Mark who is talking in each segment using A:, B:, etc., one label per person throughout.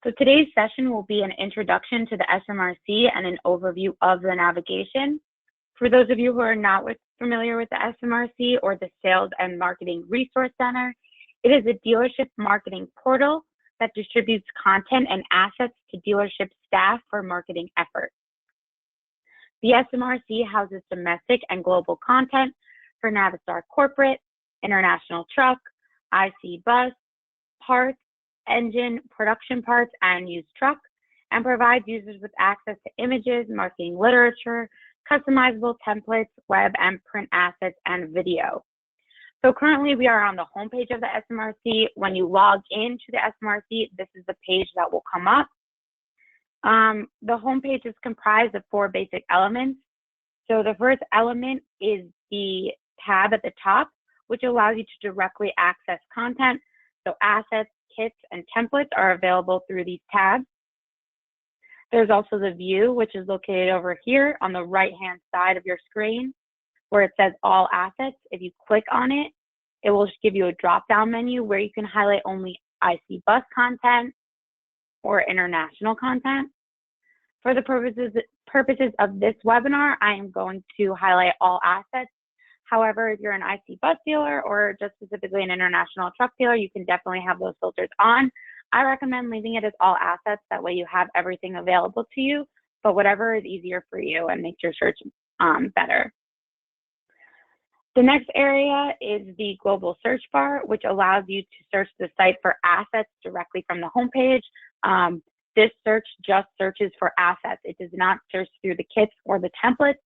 A: So today's session will be an introduction to the SMRC and an overview of the navigation. For those of you who are not familiar with the SMRC or the Sales and Marketing Resource Center, it is a dealership marketing portal that distributes content and assets to dealership staff for marketing efforts. The SMRC houses domestic and global content for Navistar Corporate, International Truck, IC Bus, parts, engine, production parts, and used truck, and provides users with access to images, marketing literature, customizable templates, web and print assets, and video. So currently we are on the homepage of the SMRC. When you log into the SMRC, this is the page that will come up. The homepage is comprised of 4 basic elements. So the first element is the tab at the top, which allows you to directly access content. So assets, kits, and templates are available through these tabs. There's also the view, which is located over here on the right-hand side of your screen, where it says all assets. If you click on it, it will give you a drop-down menu where you can highlight only IC Bus content or international content. For the purposes of this webinar, I am going to highlight all assets. However, if you're an IC Bus dealer or just specifically an international truck dealer, you can definitely have those filters on. I recommend leaving it as all assets. That way you have everything available to you, but whatever is easier for you and makes your search better. The next area is the global search bar, which allows you to search the site for assets directly from the homepage. This search just searches for assets. It does not search through the kits or the templates.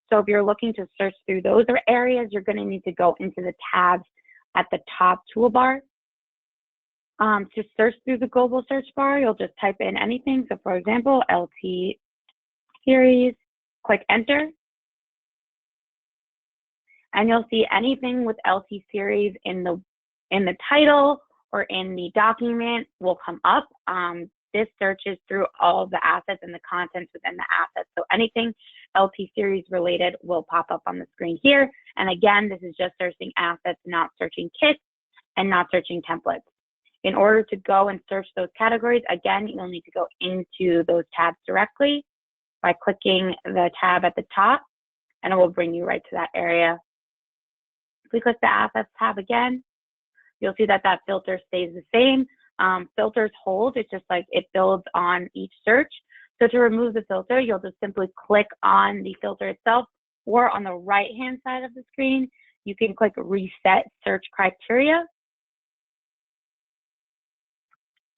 A: So if you're looking to search through those areas, you're going to need to go into the tabs at the top toolbar. To search through the global search bar, you'll just type in anything. So for example, LT series, click enter. And you'll see anything with LT series in the title or in the document will come up. This searches through all of the assets and the contents within the assets. So anything LT series related will pop up on the screen here. And again, this is just searching assets, not searching kits and not searching templates. In order to go and search those categories, again, you'll need to go into those tabs directly by clicking the tab at the top, and it will bring you right to that area. If we click the assets tab again, you'll see that that filter stays the same. Filters hold, it's just like it builds on each search. So to remove the filter, you'll just simply click on the filter itself, or on the right-hand side of the screen, you can click Reset Search Criteria,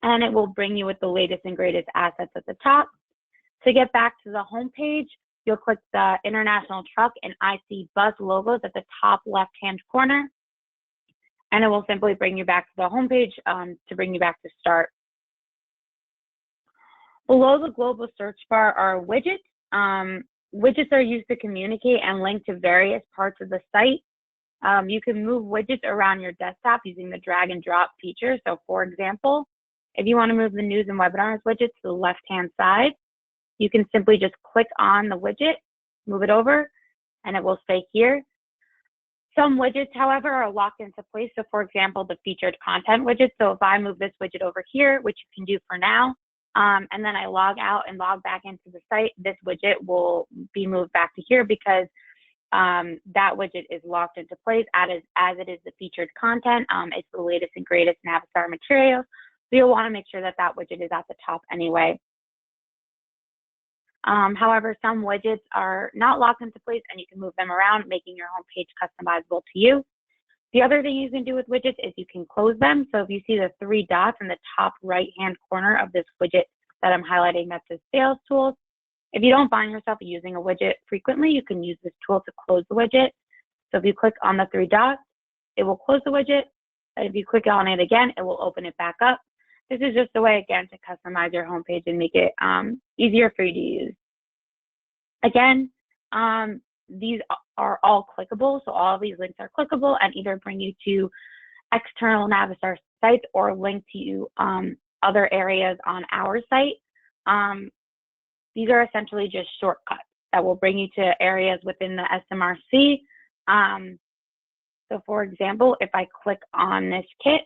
A: and it will bring you with the latest and greatest assets at the top. To get back to the home page, you'll click the International Truck and IC Bus logos at the top left-hand corner, and it will simply bring you back to the home page to bring you back to start. Below the global search bar are widgets. Widgets are used to communicate and link to various parts of the site. You can move widgets around your desktop using the drag and drop feature. So for example, if you want to move the news and webinars widget to the left-hand side, you can simply just click on the widget, move it over, and it will stay here. Some widgets, however, are locked into place. So for example, the featured content widget. So if I move this widget over here, which you can do for now, and then I log out and log back into the site, this widget will be moved back to here because that widget is locked into place as it is the featured content. It's the latest and greatest Navistar material. So you'll want to make sure that that widget is at the top anyway. However, some widgets are not locked into place and you can move them around, making your home page customizable to you. The other thing you can do with widgets is you can close them. So if you see the 3 dots in the top right-hand corner of this widget that I'm highlighting that says Sales Tools, if you don't find yourself using a widget frequently, you can use this tool to close the widget. So if you click on the 3 dots, it will close the widget. And if you click on it again, it will open it back up. This is just a way, again, to customize your homepage and make it easier for you to use. Again, these are all clickable, so all of these links are clickable and either bring you to external Navistar sites or link to you other areas on our site. These are essentially just shortcuts that will bring you to areas within the SMRC. So for example, if I click on this kit,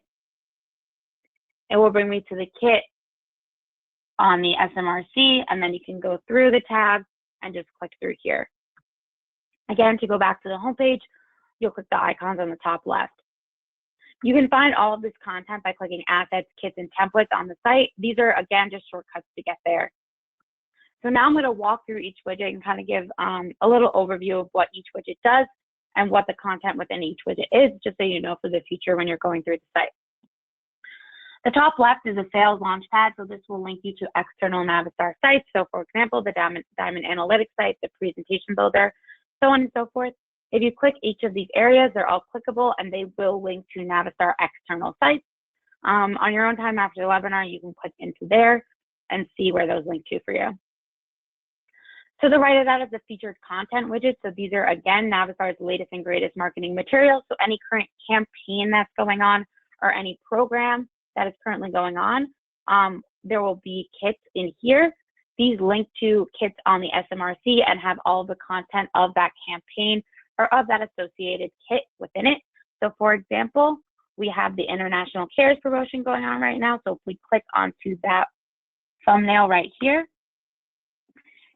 A: it will bring me to the kit on the SMRC, and then you can go through the tabs and just click through here. Again, to go back to the homepage, you'll click the icons on the top left. You can find all of this content by clicking Assets, Kits, and Templates on the site. These are, again, just shortcuts to get there. So now I'm going to walk through each widget and kind of give a little overview of what each widget does and what the content within each widget is, just so you know for the future when you're going through the site. The top left is a sales launchpad, so this will link you to external Navistar sites. So for example, the Diamond Analytics site, the presentation builder, so on and so forth. If you click each of these areas, they're all clickable and they will link to Navistar external sites. On your own time after the webinar, you can click into there and see where those link to for you. To the right of that is the featured content widget. So these are, again, Navistar's latest and greatest marketing materials. So any current campaign that's going on or any program that is currently going on, there will be kits in here. These link to kits on the SMRC and have all the content of that campaign or of that associated kit within it. So for example, we have the International Cares promotion going on right now. So if we click onto that thumbnail right here,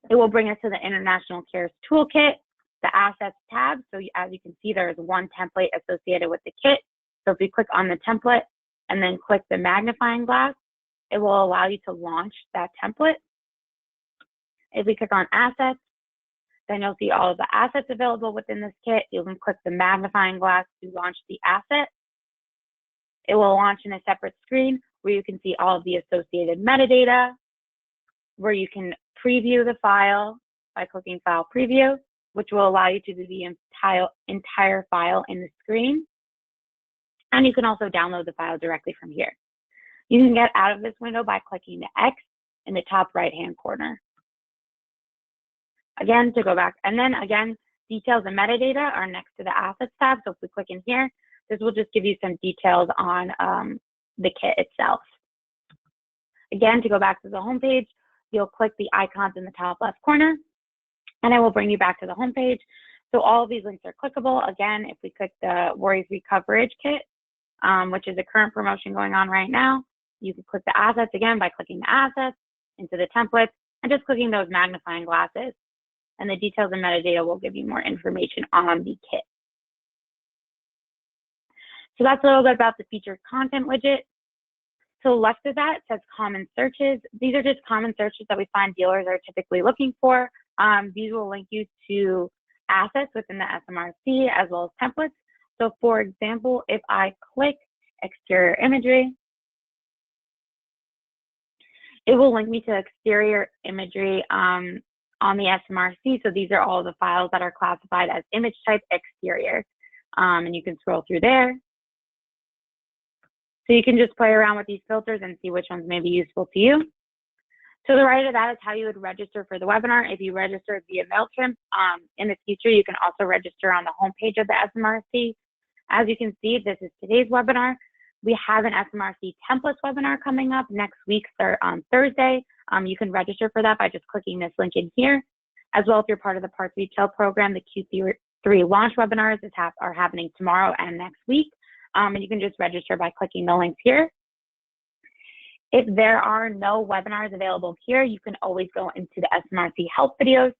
A: it will bring us to the International Cares Toolkit, the Assets tab. So as you can see, there is one template associated with the kit. So if we click on the template and then click the magnifying glass, it will allow you to launch that template. If we click on Assets, then you'll see all of the assets available within this kit. You can click the magnifying glass to launch the asset. It will launch in a separate screen where you can see all of the associated metadata, where you can preview the file by clicking File Preview, which will allow you to do the entire file in the screen. And you can also download the file directly from here. You can get out of this window by clicking the X in the top right-hand corner. Again, to go back, and then again, details and metadata are next to the Assets tab. So if we click in here, this will just give you some details on the kit itself. Again, to go back to the homepage, you'll click the icons in the top left corner, and it will bring you back to the homepage. So all of these links are clickable. Again, if we click the Worry-Free Coverage Kit, which is a current promotion going on right now, you can click the assets again by clicking the assets into the templates and just clicking those magnifying glasses. And the details and metadata will give you more information on the kit. So that's a little bit about the featured content widget. To the left of that, it says common searches. These are just common searches that we find dealers are typically looking for. These will link you to assets within the SMRC as well as templates. So for example, if I click exterior imagery, it will link me to exterior imagery on the SMRC. So these are all the files that are classified as image type exterior. And you can scroll through there. So you can just play around with these filters and see which ones may be useful to you. To the right of that is how you would register for the webinar. If you registered via MailChimp, in the future, you can also register on the homepage of the SMRC. As you can see, this is today's webinar. We have an SMRC templates webinar coming up next week on Thursday. You can register for that by just clicking this link in here. As well, if you're part of the Parts Retail program, the Q3 launch webinars are happening tomorrow and next week. And you can just register by clicking the links here. If there are no webinars available here, you can always go into the SMRC help videos.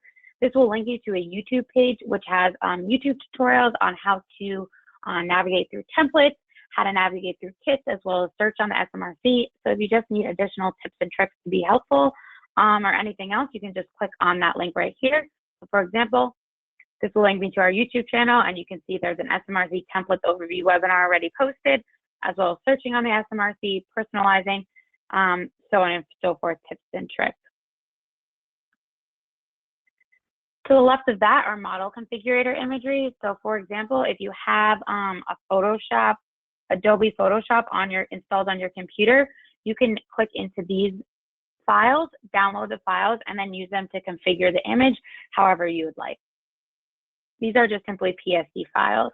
A: This will link you to a YouTube page, which has YouTube tutorials on how to navigate through templates, how to navigate through kits, as well as search on the SMRC. So if you just need additional tips and tricks to be helpful or anything else, you can just click on that link right here. So for example, this will link me to our YouTube channel, and you can see there's an SMRC templates overview webinar already posted, as well as searching on the SMRC, personalizing, so on and so forth, tips and tricks. To the left of that are model configurator imagery. So for example, if you have Adobe Photoshop installed on your computer, you can click into these files, download the files, and then use them to configure the image however you would like. These are just simply PSD files.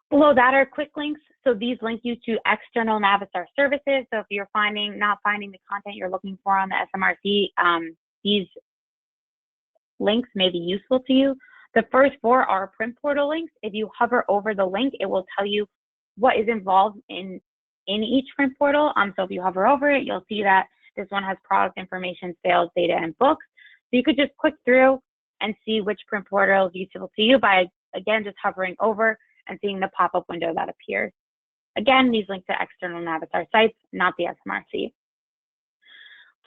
A: Below that are quick links. So these link you to external Navistar services. So if you're not finding the content you're looking for on the SMRC, these links may be useful to you. The first four are print portal links. If you hover over the link, it will tell you what is involved in each print portal. So if you hover over it, you'll see that this one has product information, sales, data, and books. So you could just click through and see which print portal is useful to you by, again, just hovering over and seeing the pop-up window that appears. Again, these link to external Navistar sites, not the SMRC.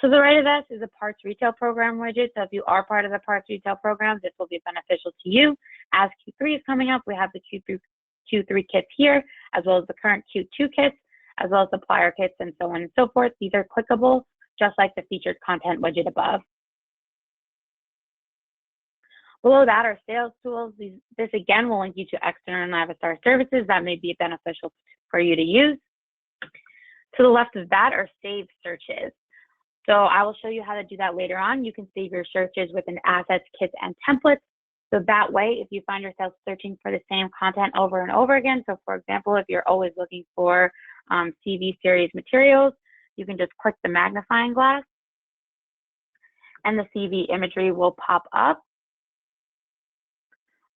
A: To the right of this is a parts retail program widget. So if you are part of the parts retail program, this will be beneficial to you. As Q3 is coming up, we have the Q3 kits here, as well as the current Q2 kits, as well as supplier kits, and so on and so forth. These are clickable, just like the featured content widget above. Below that are sales tools. This again will link you to external Navistar services that may be beneficial for you to use. To the left of that are saved searches. So I will show you how to do that later on. You can save your searches within assets, kits, and templates. So that way, if you find yourself searching for the same content over and over again, so for example, if you're always looking for CV series materials, you can just click the magnifying glass and the CV imagery will pop up.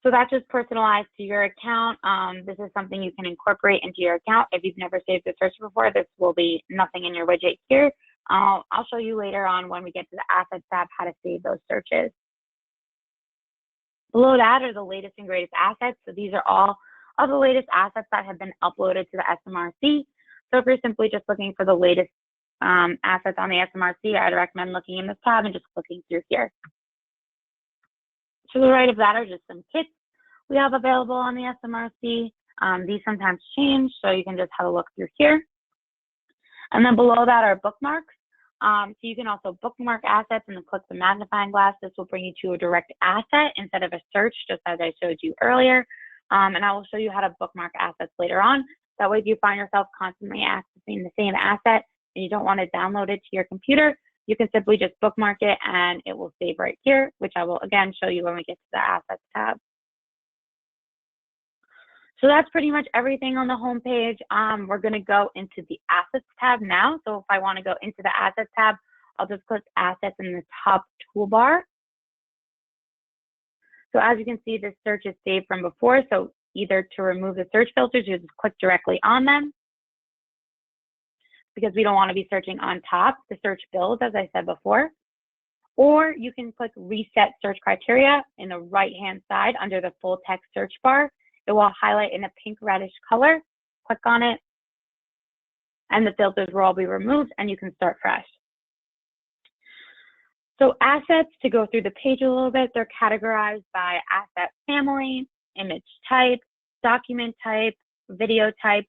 A: So that's just personalized to your account. This is something you can incorporate into your account. If you've never saved a search before, this will be nothing in your widget here. I'll show you later on when we get to the Assets tab how to save those searches. Below that are the latest and greatest assets. So these are all of the latest assets that have been uploaded to the SMRC. So if you're simply just looking for the latest assets on the SMRC, I'd recommend looking in this tab and just clicking through here. To the right of that are just some kits we have available on the SMRC. These sometimes change, so you can just have a look through here. And then below that are bookmarks. So you can also bookmark assets and then click the magnifying glass. This will bring you to a direct asset instead of a search, just as I showed you earlier. And I will show you how to bookmark assets later on. That way, if you find yourself constantly accessing the same asset and you don't want to download it to your computer, you can simply just bookmark it and it will save right here, which I will again show you when we get to the Assets tab. So that's pretty much everything on the home page. We're going to go into the Assets tab now. So if I want to go into the Assets tab, I'll just click Assets in the top toolbar. So as you can see, this search is saved from before. So either to remove the search filters, you just click directly on them, because we don't want to be searching on top. The search builds, as I said before. Or you can click Reset Search Criteria in the right-hand side under the full text search bar. It will highlight in a pink reddish color. Click on it, and the filters will all be removed, and you can start fresh. So assets, to go through the page a little bit, they're categorized by asset family, image type, document type, video type,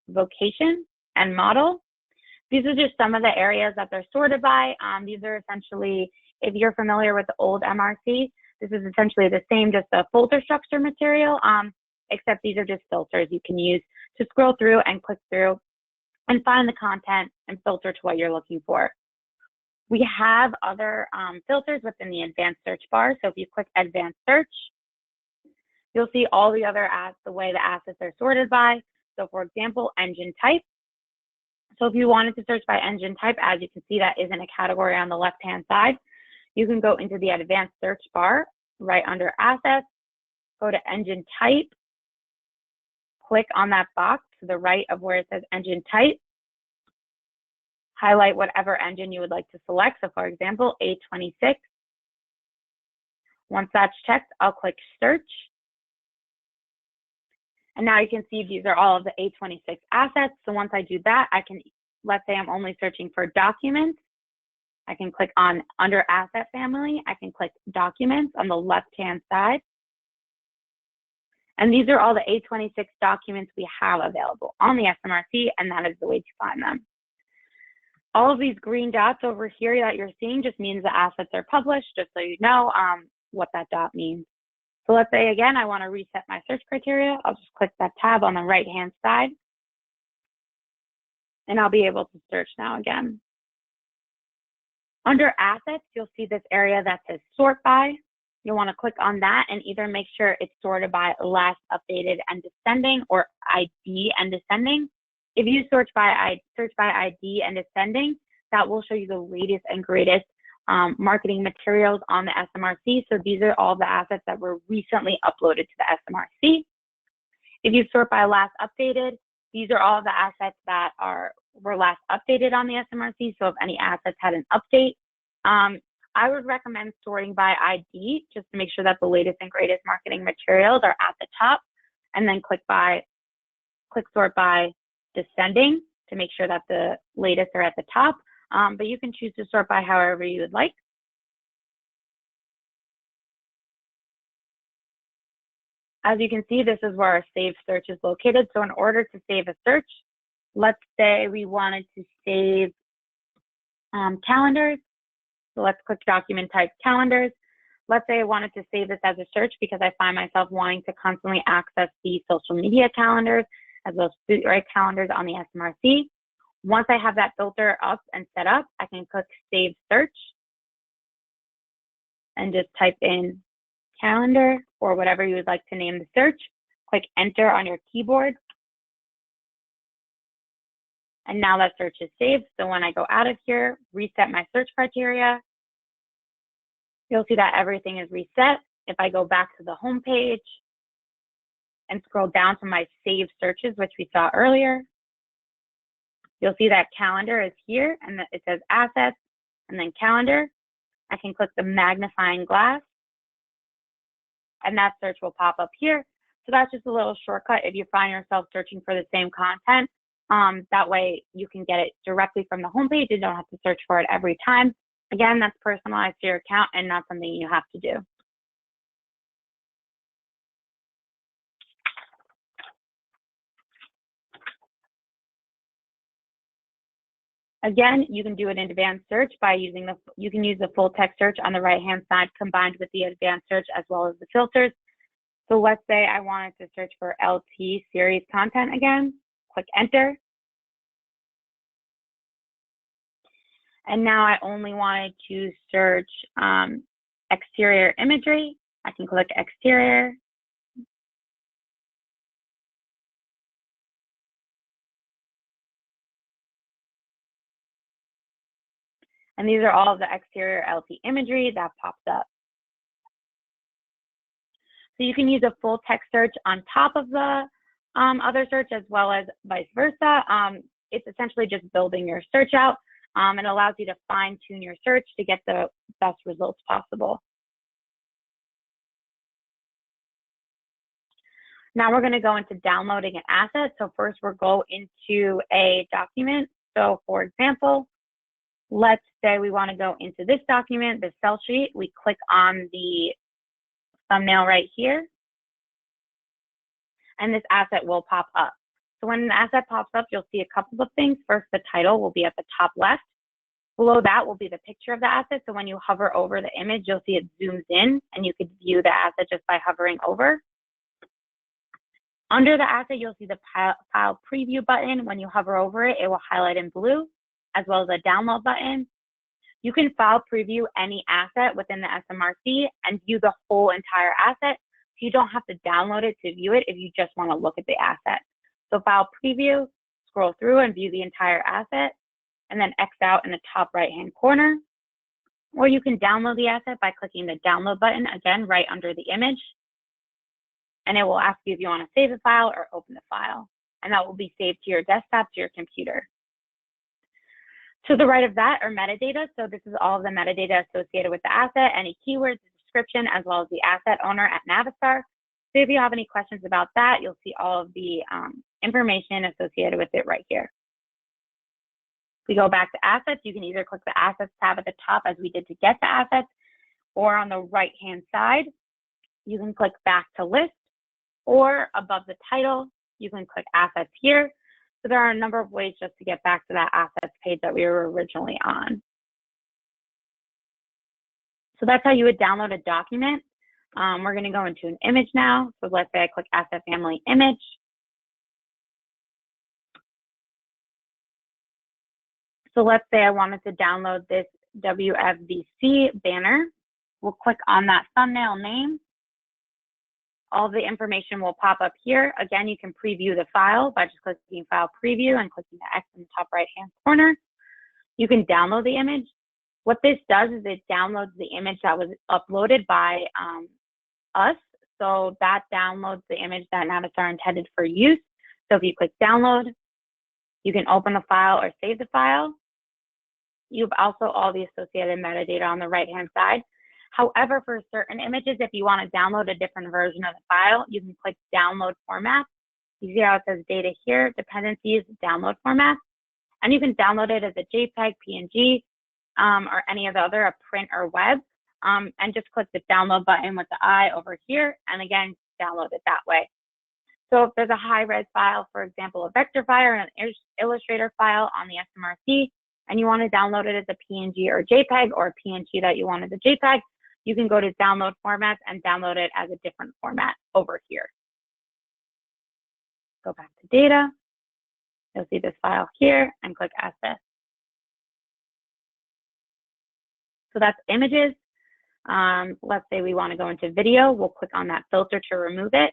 A: vocation, and model. These are just some of the areas that they're sorted by. These are essentially, if you're familiar with the old MRC, this is essentially the same, just a folder structure material, except these are just filters you can use to scroll through and click through and find the content and filter to what you're looking for. We have other filters within the advanced search bar. So if you click advanced search, you'll see all the other the way the assets are sorted by. So for example, engine type. So if you wanted to search by engine type, as you can see, that is in a category on the left-hand side. You can go into the advanced search bar right under assets, go to engine type, click on that box to the right of where it says engine type, highlight whatever engine you would like to select. So for example, A26. Once that's checked, I'll click search. And now you can see these are all of the A26 assets. So once I do that, I can, let's say I'm only searching for documents. I can click on under asset family. I can click documents on the left-hand side. And these are all the A26 documents we have available on the SMRC, and that is the way to find them. All of these green dots over here that you're seeing just means the assets are published, just so you know what that dot means. So let's say, again, I want to reset my search criteria. I'll just click that tab on the right-hand side, and I'll be able to search now again. Under assets, you'll see this area that says sort by. You'll want to click on that and either make sure it's sorted by last updated and descending or ID and descending. If you search by ID and descending, that will show you the latest and greatest marketing materials on the SMRC. So these are all the assets that were recently uploaded to the SMRC. If you sort by last updated, these are all the assets that were last updated on the SMRC. So if any assets had an update, I would recommend sorting by ID just to make sure that the latest and greatest marketing materials are at the top, and then click sort by descending to make sure that the latest are at the top. But you can choose to sort by however you would like. As you can see, this is where our saved search is located. So in order to save a search, let's say we wanted to save calendars. So let's click document type calendars. Let's say I wanted to save this as a search because I find myself wanting to constantly access the social media calendars as well as calendars on the SMRC. Once I have that filter up and set up, I can click save search and just type in calendar or whatever you would like to name the search. Click enter on your keyboard. And now that search is saved. So when I go out of here, reset my search criteria, you'll see that everything is reset. If I go back to the home page and scroll down to my saved searches, which we saw earlier, you'll see that calendar is here and it says assets and then calendar. I can click the magnifying glass and that search will pop up here. So that's just a little shortcut if you find yourself searching for the same content. That way you can get it directly from the homepage. You don't have to search for it every time. Again, that's personalized to your account and not something you have to do. Again, you can do an advanced search by using you can use the full text search on the right-hand side combined with the advanced search as well as the filters. So let's say I wanted to search for LT series content again. Click enter. And now I only wanted to search exterior imagery. I can click exterior. And these are all of the exterior LT imagery that pops up. So you can use a full text search on top of the other search as well as vice versa. It's essentially just building your search out. It allows you to fine tune your search to get the best results possible. Now we're going to go into downloading an asset. So first we'll go into a document. So for example, let's say we want to go into this document, the cell sheet. We click on the thumbnail right here, and this asset will pop up. So when an asset pops up, you'll see a couple of things. First, the title will be at the top left. Below that will be the picture of the asset. So when you hover over the image, you'll see it zooms in, and you could view the asset just by hovering over. Under the asset, you'll see the file preview button. When you hover over it, it will highlight in blue, as well as a download button. You can file preview any asset within the SMRC and view the whole entire asset. So you don't have to download it to view it if you just want to look at the asset. So file preview, scroll through and view the entire asset, and then X out in the top right-hand corner. Or you can download the asset by clicking the download button, again, right under the image. And it will ask you if you want to save a file or open the file. And that will be saved to your desktop, to your computer. To the right of that are metadata. So this is all of the metadata associated with the asset, any keywords, the description, as well as the asset owner at Navistar. So if you have any questions about that, you'll see all of the information associated with it right here. If we go back to assets, you can either click the assets tab at the top as we did to get the assets, or on the right-hand side, you can click back to list, or above the title, you can click assets here. So there are a number of ways just to get back to that assets page that we were originally on. So that's how you would download a document. We're going to go into an image now. So let's say I click asset family image. So let's say I wanted to download this WFVC banner. We'll click on that thumbnail name. All the information will pop up here. Again, you can preview the file by just clicking File Preview and clicking the X in the top right-hand corner. You can download the image. What this does is it downloads the image that was uploaded by us. So that downloads the image that Navistar intended for use. So if you click download, you can open the file or save the file. You have also all the associated metadata on the right-hand side. However, for certain images, if you want to download a different version of the file, you can click download format. You see how it says data here, dependencies, download format. And you can download it as a JPEG, PNG, or any of the other, a print or web, and just click the download button with the eye over here, and again, download it that way. So if there's a high-res file, for example, a vector file or an Illustrator file on the SMRC, and you want to download it as a PNG or JPEG, or a PNG that you want as a JPEG, you can go to download formats and download it as a different format over here. Go back to data. You'll see this file here and click access. So that's images. Let's say we want to go into video. We'll click on that filter to remove it.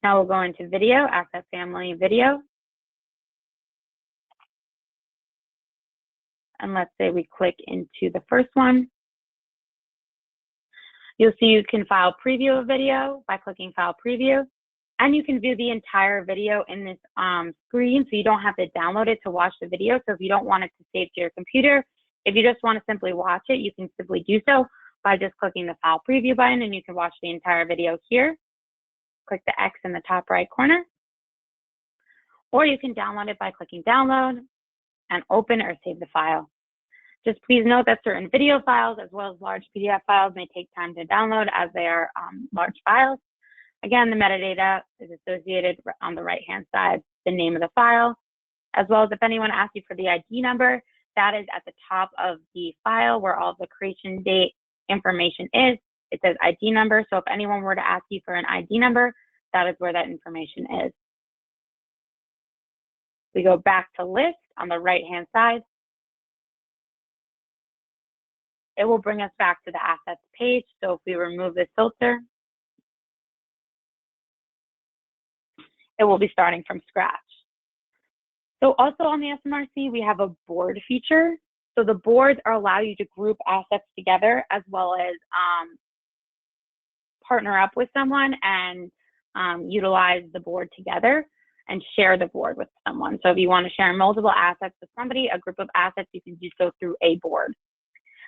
A: Now we'll go into video, asset family video. And let's say we click into the first one. You'll see you can file preview a video by clicking file preview. And you can view the entire video in this screen, so you don't have to download it to watch the video. So if you don't want it to save to your computer, if you just want to simply watch it, you can simply do so by just clicking the file preview button, and you can watch the entire video here. Click the X in the top right corner. Or you can download it by clicking download and open or save the file. Just please note that certain video files as well as large PDF files may take time to download as they are large files. Again, the metadata is associated on the right-hand side, the name of the file, as well as if anyone asks you for the ID number, that is at the top of the file where all the creation date information is. It says ID number, so if anyone were to ask you for an ID number, that is where that information is. We go back to list on the right-hand side. It will bring us back to the assets page. So if we remove this filter, it will be starting from scratch. So also on the SMRC, we have a board feature. So the boards allow you to group assets together as well as partner up with someone and utilize the board together and share the board with someone. So if you want to share multiple assets with somebody, a group of assets, you can do so through a board.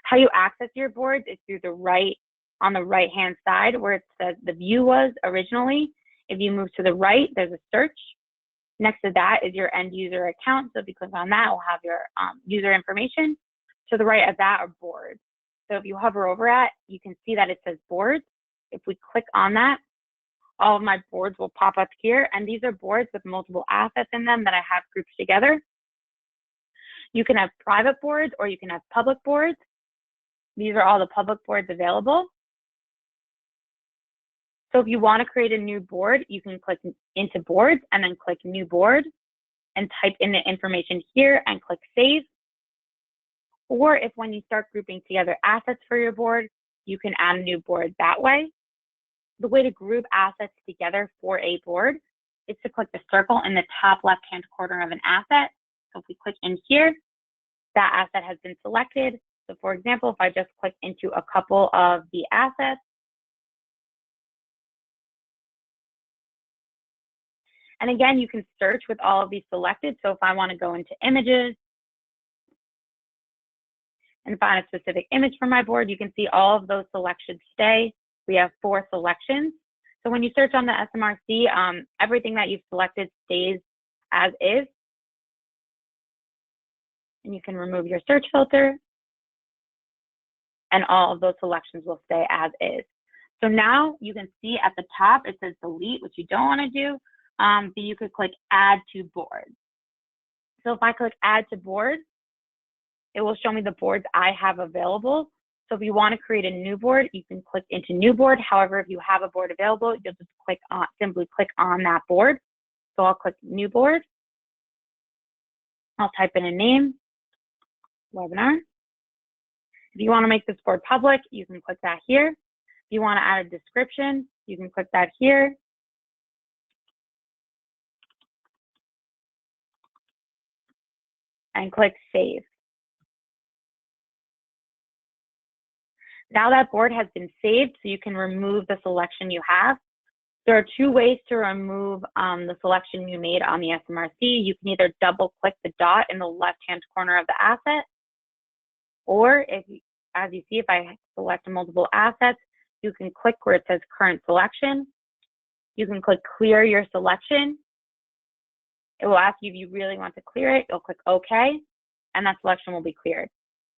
A: How you access your boards is through the on the right-hand side where it says the view was originally. If you move to the right, there's a search. Next to that is your end user account. So if you click on that, it will have your user information. To the right of that are boards. So if you hover over it, you can see that it says boards. If we click on that, all of my boards will pop up here. And these are boards with multiple assets in them that I have grouped together. You can have private boards or you can have public boards. These are all the public boards available. So if you want to create a new board, you can click into boards and then click new board and type in the information here and click save. Or if when you start grouping together assets for your board, you can add a new board that way. The way to group assets together for a board is to click the circle in the top left-hand corner of an asset. So if we click in here, that asset has been selected. So for example, if I just click into a couple of the assets, and again, you can search with all of these selected. So if I want to go into images and find a specific image for my board, you can see all of those selections stay. We have 4 selections. So when you search on the SMRC, everything that you've selected stays as is. And you can remove your search filter. And all of those selections will stay as is. So now you can see at the top, it says delete, which you don't want to do. So you could click add to boards. So if I click add to boards, it will show me the boards I have available. So if you want to create a new board, you can click into new board. However, if you have a board available, you'll just simply click on that board. So I'll click new board. I'll type in a name, webinar. If you want to make this board public, you can click that here. If you want to add a description, you can click that here. And click save. Now that board has been saved, so you can remove the selection you have. There are two ways to remove the selection you made on the SMRC. You can either double click the dot in the left-hand corner of the asset, or as you see, if I select multiple assets, you can click where it says current selection. You can click clear your selection. It will ask you if you really want to clear it. You'll click OK, and that selection will be cleared.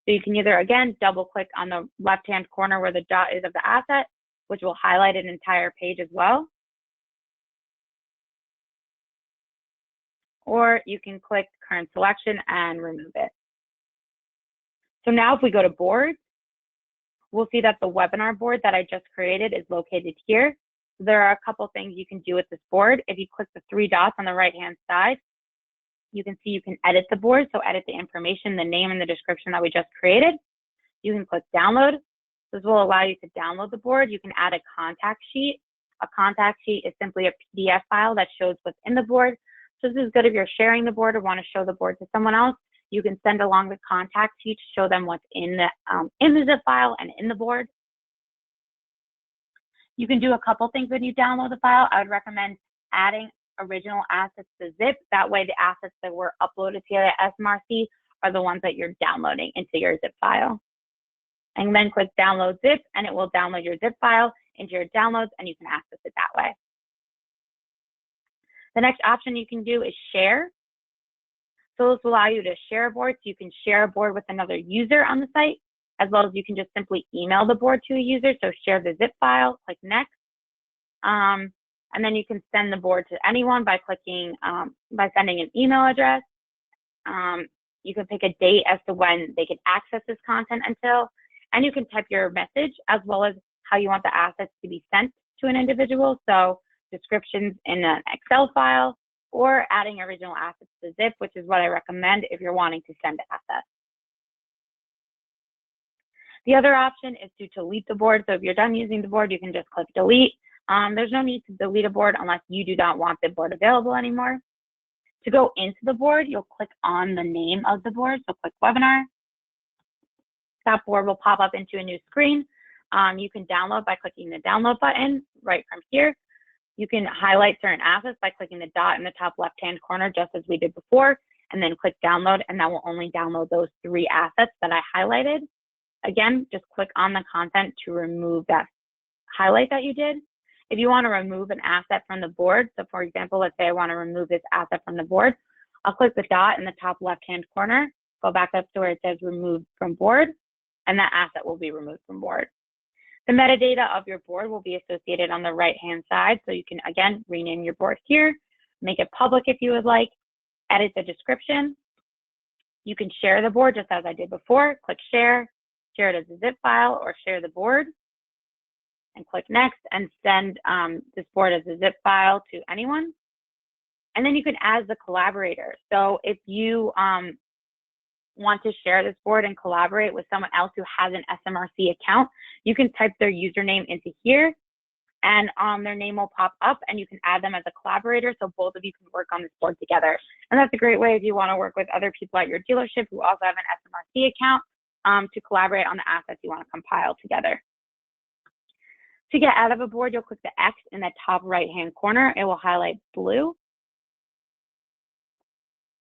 A: So you can either, again, double click on the left-hand corner where the dot is of the asset, which will highlight an entire page as well. Or you can click current selection and remove it. So now if we go to boards, we'll see that the webinar board that I just created is located here. So there are a couple things you can do with this board. If you click the three dots on the right-hand side, you can see you can edit the board. So edit the information, the name, and the description that we just created. You can click download. This will allow you to download the board. You can add a contact sheet. A contact sheet is simply a PDF file that shows what's in the board. So this is good if you're sharing the board or want to show the board to someone else. You can send along the contact sheet to show them what's in the zip file and in the board. You can do a couple things when you download the file. I would recommend adding original assets to zip. That way the assets that were uploaded to the SMRC are the ones that you're downloading into your zip file. And then click download zip, and it will download your zip file into your downloads, and you can access it that way. The next option you can do is share. So this will allow you to share a board. So you can share a board with another user on the site, as well as you can just simply email the board to a user. So share the zip file, click next. And then you can send the board to anyone by clicking, by sending an email address. You can pick a date as to when they can access this content until, and you can type your message as well as how you want the assets to be sent to an individual. So descriptions in an Excel file, or adding original assets to zip, which is what I recommend if you're wanting to send assets. The other option is to delete the board. So if you're done using the board, you can just click delete. There's no need to delete a board unless you do not want the board available anymore. To go into the board, you'll click on the name of the board. So click webinar. That board will pop up into a new screen. You can download by clicking the download button right from here. You can highlight certain assets by clicking the dot in the top left-hand corner, just as we did before, and then click download, and that will only download those three assets that I highlighted. Again, just click on the content to remove that highlight that you did. If you want to remove an asset from the board, so for example, let's say I want to remove this asset from the board, I'll click the dot in the top left-hand corner, go back up to where it says remove from board, and that asset will be removed from board. The metadata of your board will be associated on the right-hand side, so you can, again, rename your board here, make it public if you would like, edit the description. You can share the board just as I did before. Click share it as a zip file, or share the board, and click next, and send this board as a zip file to anyone. And then you can add the collaborator. So if you want to share this board and collaborate with someone else who has an SMRC account, you can type their username into here, and their name will pop up, and you can add them as a collaborator, so both of you can work on this board together. And that's a great way if you want to work with other people at your dealership who also have an SMRC account to collaborate on the assets you want to compile together. To get out of a board, you'll click the X in the top right-hand corner. It will highlight blue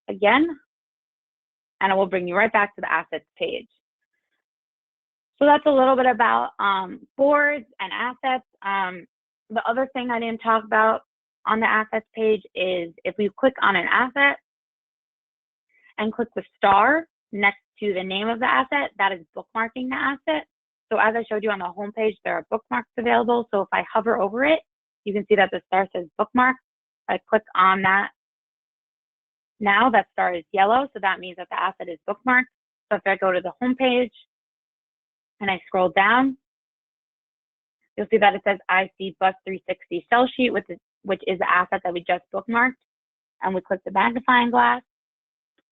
A: again, and it will bring you right back to the assets page. So that's a little bit about boards and assets. The other thing I didn't talk about on the assets page is if we click on an asset and click the star next to the name of the asset, that is bookmarking the asset. So as I showed you on the home page, there are bookmarks available. So if I hover over it, you can see that the star says bookmark. I click on that. Now that star is yellow, so that means that the asset is bookmarked. So if I go to the home page and I scroll down, you'll see that it says I see Bus 360 sell sheet, which is the asset that we just bookmarked. And we click the magnifying glass,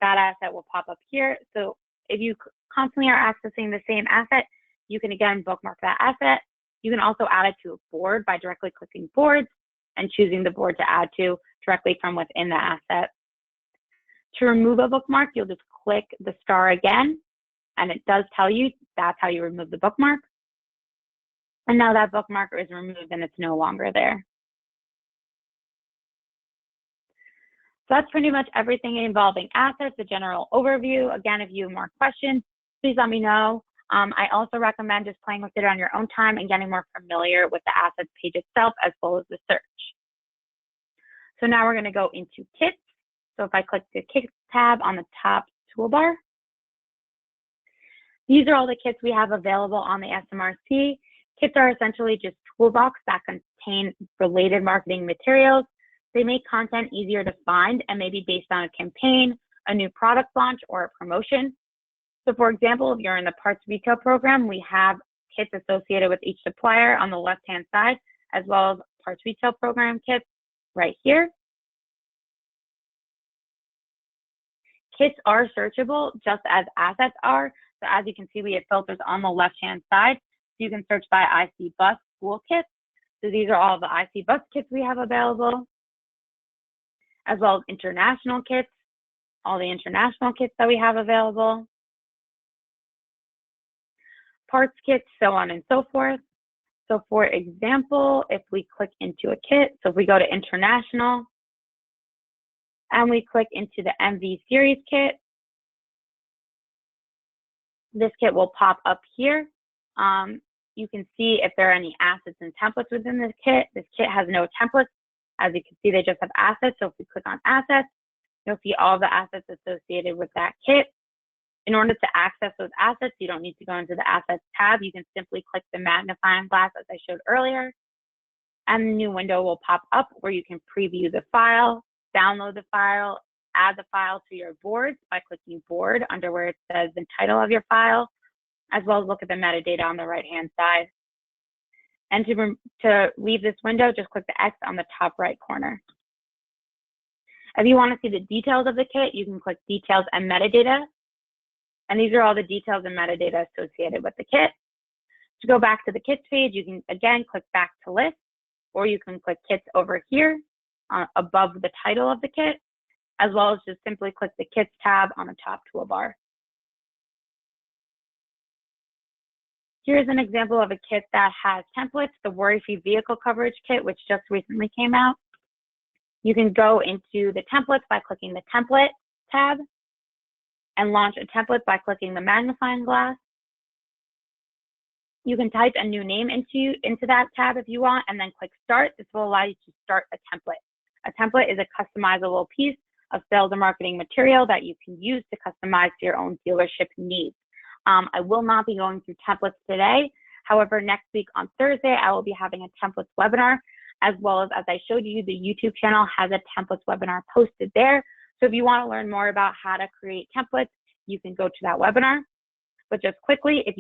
A: that asset will pop up here. So if you constantly are accessing the same asset, you can again bookmark that asset. You can also add it to a board by directly clicking boards and choosing the board to add to directly from within the asset. To remove a bookmark, you'll just click the star again, and it does tell you that's how you remove the bookmark. And now that bookmark is removed and it's no longer there. So that's pretty much everything involving assets, a general overview. Again, if you have more questions, please let me know. I also recommend just playing with it on your own time and getting more familiar with the assets page itself as well as the search. So now we're going to go into kits. So if I click the kits tab on the top toolbar, these are all the kits we have available on the SMRC. Kits are essentially just toolbox that contain related marketing materials. They make content easier to find and may be based on a campaign, a new product launch, or a promotion. So for example, if you're in the parts retail program, we have kits associated with each supplier on the left-hand side, as well as parts retail program kits right here. Kits are searchable just as assets are. So as you can see, we have filters on the left-hand side. So you can search by IC bus school kits. So these are all the IC bus kits we have available, as well as international kits, all the international kits that we have available, parts kits, so on and so forth. So for example, if we click into a kit, so if we go to international and we click into the MV series kit, this kit will pop up here. You can see if there are any assets and templates within this kit. This kit has no templates. As you can see, they just have assets. So if we click on assets, you'll see all the assets associated with that kit. In order to access those assets, you don't need to go into the assets tab. You can simply click the magnifying glass as I showed earlier, and a new window will pop up where you can preview the file, download the file, add the file to your boards by clicking board under where it says the title of your file, as well as look at the metadata on the right-hand side. And to leave this window, just click the X on the top right corner. If you want to see the details of the kit, you can click Details and Metadata. And these are all the details and metadata associated with the kit. To go back to the kits page, you can again click back to list, or you can click kits over here above the title of the kit, as well as just simply click the kits tab on the top toolbar. Here's an example of a kit that has templates, the Worry-Free Vehicle Coverage Kit, which just recently came out. You can go into the templates by clicking the Template tab and launch a template by clicking the magnifying glass. You can type a new name into that tab if you want, and then click Start. This will allow you to start a template. A template is a customizable piece of sales and marketing material that you can use to customize to your own dealership needs. I will not be going through templates today. However, next week on Thursday, I will be having a templates webinar, as well as I showed you, the YouTube channel has a templates webinar posted there. So if you want to learn more about how to create templates, you can go to that webinar. But just quickly, if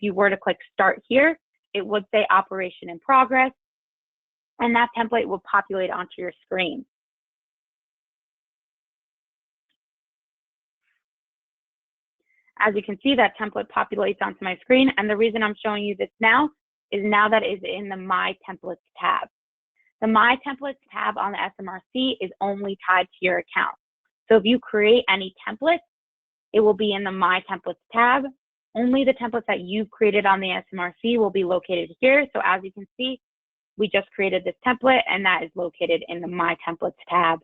A: you were to click Start here, it would say Operation in Progress, and that template will populate onto your screen. As you can see, that template populates onto my screen, and the reason I'm showing you this now is now that is in the My Templates tab. The My Templates tab on the SMRC is only tied to your account. So if you create any templates, it will be in the My Templates tab. Only the templates that you've created on the SMRC will be located here. So as you can see, we just created this template, and that is located in the My Templates tab.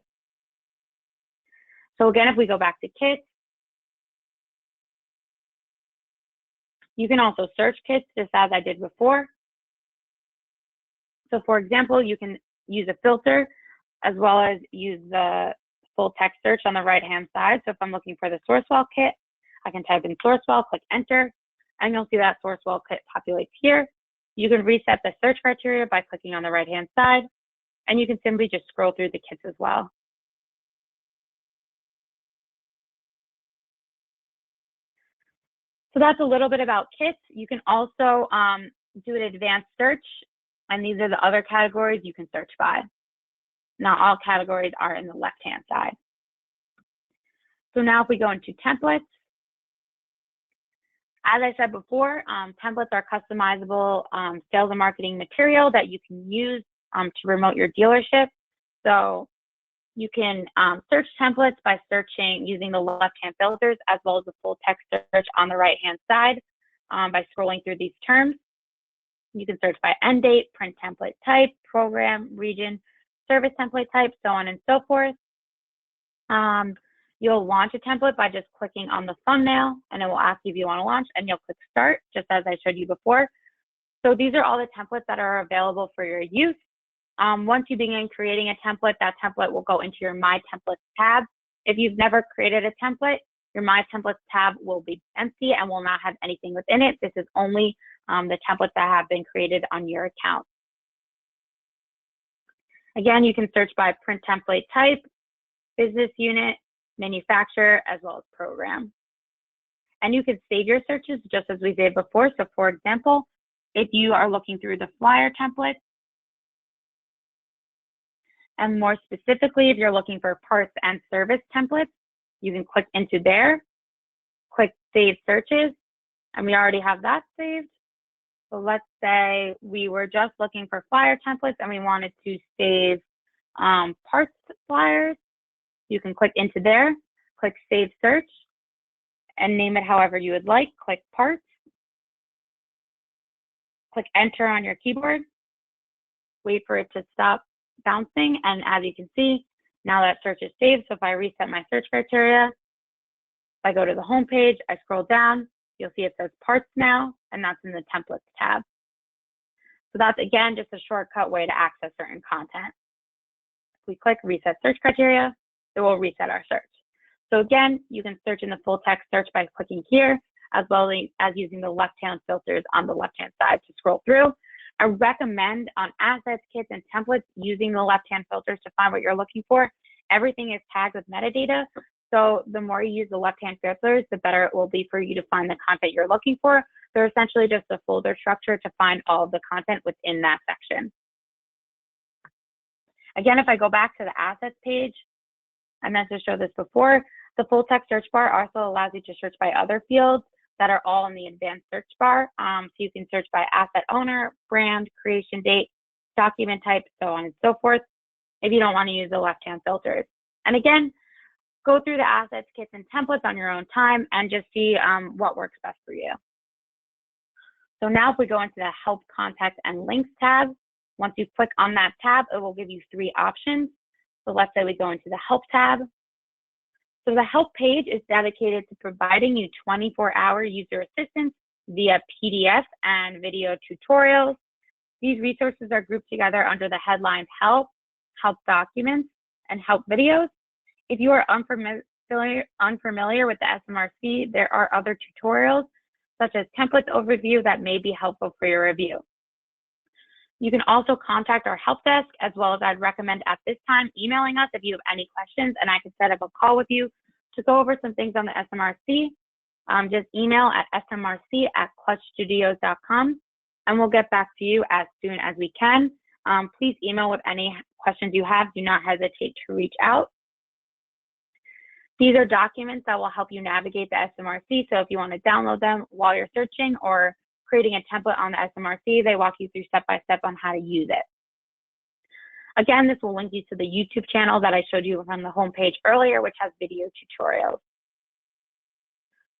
A: So again, if we go back to kits, you can also search kits just as I did before. So for example, you can use a filter as well as use the full text search on the right-hand side. So if I'm looking for the Sourcewell kit, I can type in Sourcewell, click enter, and you'll see that Sourcewell kit populates here. You can reset the search criteria by clicking on the right-hand side, and you can simply just scroll through the kits as well. So that's a little bit about kits. You can also do an advanced search, and these are the other categories you can search by. Not all categories are in the left-hand side. So now if we go into templates, as I said before, templates are customizable sales and marketing material that you can use to promote your dealership. So you can search templates by searching using the left-hand filters, as well as the full text search on the right-hand side by scrolling through these terms. You can search by end date, print template type, program, region, service template type, so on and so forth. You'll launch a template by just clicking on the thumbnail, and it will ask you if you want to launch, and you'll click start, just as I showed you before. So these are all the templates that are available for your use. Once you begin creating a template, that template will go into your My Templates tab. If you've never created a template, your My Templates tab will be empty and will not have anything within it. This is only the templates that have been created on your account. Again, you can search by print template type, business unit, manufacturer, as well as program. And you can save your searches just as we did before. So for example, if you are looking through the flyer template, and more specifically, if you're looking for parts and service templates, you can click into there, click Save Searches, and we already have that saved. So let's say we were just looking for flyer templates and we wanted to save parts flyers. You can click into there, click Save Search, and name it however you would like. Click Parts, click Enter on your keyboard, wait for it to stop bouncing, and as you can see, now that search is saved. So if I reset my search criteria, if I go to the home page, I scroll down, you'll see it says parts now, and that's in the templates tab. So that's, again, just a shortcut way to access certain content. If we click reset search criteria, it will reset our search. So again, you can search in the full text search by clicking here, as well as using the left-hand filters on the left-hand side to scroll through. I recommend on assets, kits, and templates using the left-hand filters to find what you're looking for. Everything is tagged with metadata, so the more you use the left-hand filters, the better it will be for you to find the content you're looking for. They're essentially just a folder structure to find all of the content within that section. Again, if I go back to the assets page, I meant to show this before, the full text search bar also allows you to search by other fields that are all in the advanced search bar. So you can search by asset owner, brand, creation date, document type, so on and so forth, if you don't want to use the left-hand filters. And again, go through the assets, kits, and templates on your own time and just see what works best for you. So now if we go into the Help, Contact, and Links tab, once you click on that tab, it will give you 3 options. So let's say we go into the Help tab. So the Help page is dedicated to providing you 24-hour user assistance via PDF and video tutorials. These resources are grouped together under the headlines Help, Help Documents, and Help Videos. If you are unfamiliar with the SMRC, there are other tutorials such as templates overview that may be helpful for your review. You can also contact our help desk, as well as I'd recommend at this time emailing us if you have any questions, and I can set up a call with you to go over some things on the SMRC. Just email at smrc@clutchstudios.com, and we'll get back to you as soon as we can. Please email with any questions you have. Do not hesitate to reach out. These are documents that will help you navigate the SMRC, so if you want to download them while you're searching or creating a template on the SMRC, they walk you through step-by-step on how to use it. Again, this will link you to the YouTube channel that I showed you from the homepage earlier, which has video tutorials.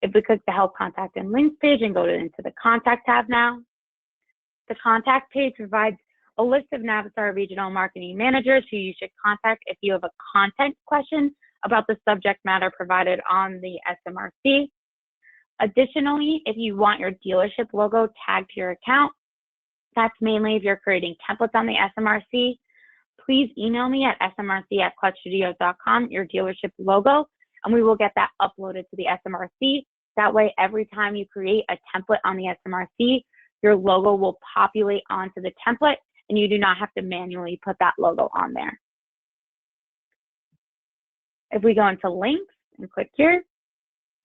A: If we click the Help, Contact, and Links page and go into the Contact tab now, the Contact page provides a list of Navistar regional marketing managers who you should contact if you have a content question about the subject matter provided on the SMRC. Additionally, if you want your dealership logo tagged to your account, that's mainly if you're creating templates on the SMRC, please email me at smrc@clutchstudios.com your dealership logo, and we will get that uploaded to the SMRC. That way, every time you create a template on the SMRC, your logo will populate onto the template, and you do not have to manually put that logo on there. If we go into links and click here,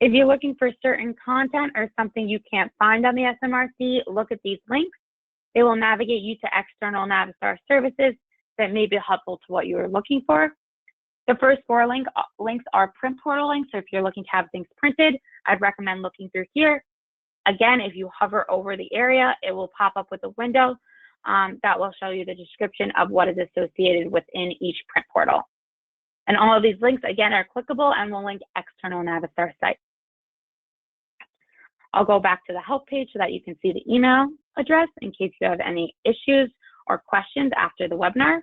A: if you're looking for certain content or something you can't find on the SMRC, look at these links. They will navigate you to external Navistar services that may be helpful to what you are looking for. The first 4 links are print portal links, so if you're looking to have things printed, I'd recommend looking through here. Again, if you hover over the area, it will pop up with a window that will show you the description of what is associated within each print portal. And all of these links, again, are clickable and will link external Navistar sites. I'll go back to the help page so that you can see the email address in case you have any issues or questions after the webinar.